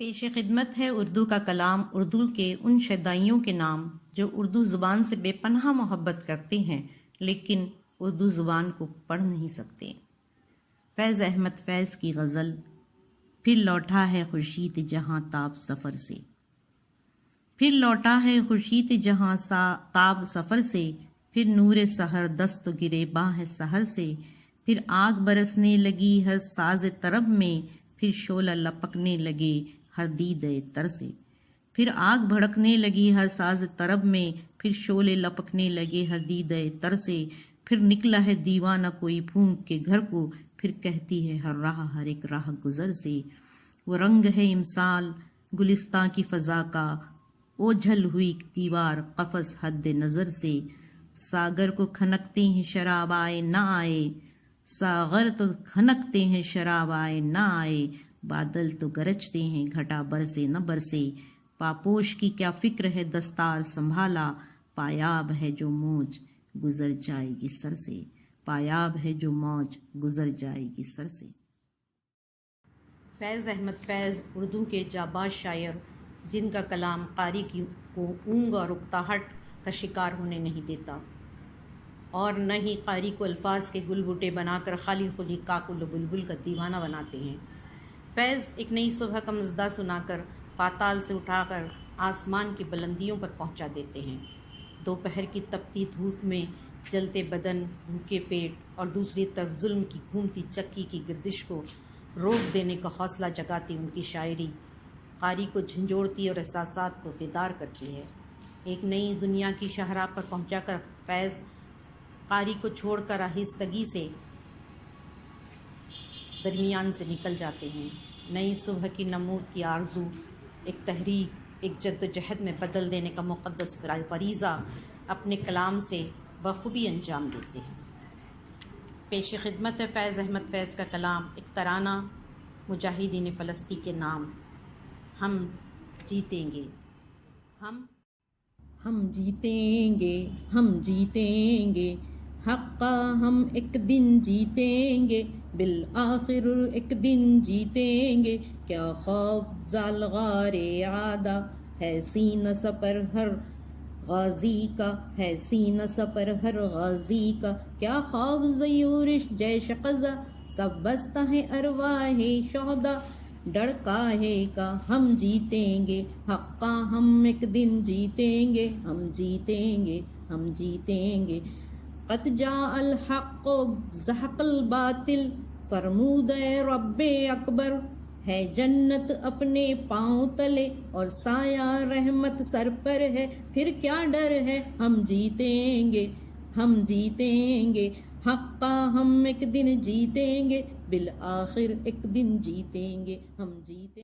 پیش خدمت ہے اردو کا کلام، اردو کے ان شیدائیوں کے نام جو اردو زبان سے بے پناہ محبت کرتے ہیں لیکن اردو زبان کو پڑھ نہیں سکتے۔ فیض احمد فیض کی غزل، پھر لوٹا ہے خورشید جہاں تاب سفر سے۔ پھر لوٹا ہے خورشید جہاں تاب سفر سے، پھر نور سحر دست گرے باہ سحر سے، پھر آگ برسنے لگی ہر ساز طرب میں، پھر شعلہ لپکنے لگے ہر دیدے تر سے۔ پھر آگ بھڑکنے لگی ہر ساز طرب میں، پھر شعلے لپکنے لگے ہر دیدے تر سے۔ پھر نکلا ہے دیوانہ کوئی پھونک کے گھر کو، پھر کہتی ہے ہر راہ ہر ایک راہ گزر سے۔ وہ رنگ ہے امسال گلستاں کی فضا کا، اوجھل ہوئی دیوار قفس حد نظر سے۔ ساگر کو کھنکتے ہیں شراب آئے نہ آئے، ساغر تو کھنکتے ہیں شراب آئے نہ آئے، بادل تو گرجتے ہیں گھٹا برسے نہ برسے۔ پاپوش کی کیا فکر ہے دستار سنبھالا، پایاب ہے جو موج گزر جائے گی سر سے، پایاب ہے جو موج گزر جائے گی سر سے۔ فیض احمد فیض اردو کے جاباز شاعر جن کا کلام قاری کو اونگ اور اکتاہٹ کا شکار ہونے نہیں دیتا، اور نہ ہی قاری کو الفاظ کے گل بوٹے بنا کر خالی خلی کاکل و بلبل کا دیوانہ بناتے ہیں۔ فیض ایک نئی صبح کا مژدہ سنا کر پاتال سے اٹھا کر آسمان کی بلندیوں پر پہنچا دیتے ہیں۔ دوپہر کی تپتی دھوپ میں جلتے بدن، بھوکے پیٹ اور دوسری طرف ظلم کی گھومتی چکی کی گردش کو روک دینے کا حوصلہ جگاتی ان کی شاعری قاری کو جھنجھوڑتی اور احساسات کو بیدار کرتی ہے۔ ایک نئی دنیا کی شاہراہ پر پہنچا کر فیض قاری کو چھوڑ کر آہستگی سے درمیان سے نکل جاتے ہیں۔ نئی صبح کی نمود کی آرزو ایک تحریک، ایک جدوجہد میں بدل دینے کا مقدس فریضہ اپنے کلام سے بخوبی انجام دیتے ہیں۔ پیش خدمت ہے فیض احمد فیض کا کلام، ایک ترانہ مجاہدین فلسطین کے نام۔ ہم جیتیں گے، ہم جیتیں گے، ہم جیتیں گے، حقا ہم ایک دن جیتیں گے، بالآخر ایک دن جیتیں گے۔ کیا خوف زال غار عادہ ہے سینہ سپر ہر غازی کا، ہے سینہ سپر ہر غازی کا، کیا خوف زیورش جیش قضا سب بستہ ہے ارواح شہدا، ڈر کاہے کا ہم جیتیں گے، حقا ہم ایک دن جیتیں گے، ہم جیتیں گے، ہم جیتیں گے۔ قد جاء الحق زحق الباطل فرمود رب اکبر، ہے جنت اپنے پاؤں تلے اور سایہ رحمت سر پر ہے، پھر کیا ڈر ہے، ہم جیتیں گے، ہم جیتیں گے، حقا ہم ایک دن جیتیں گے، بالآخر ایک دن جیتیں گے، ہم جیتیں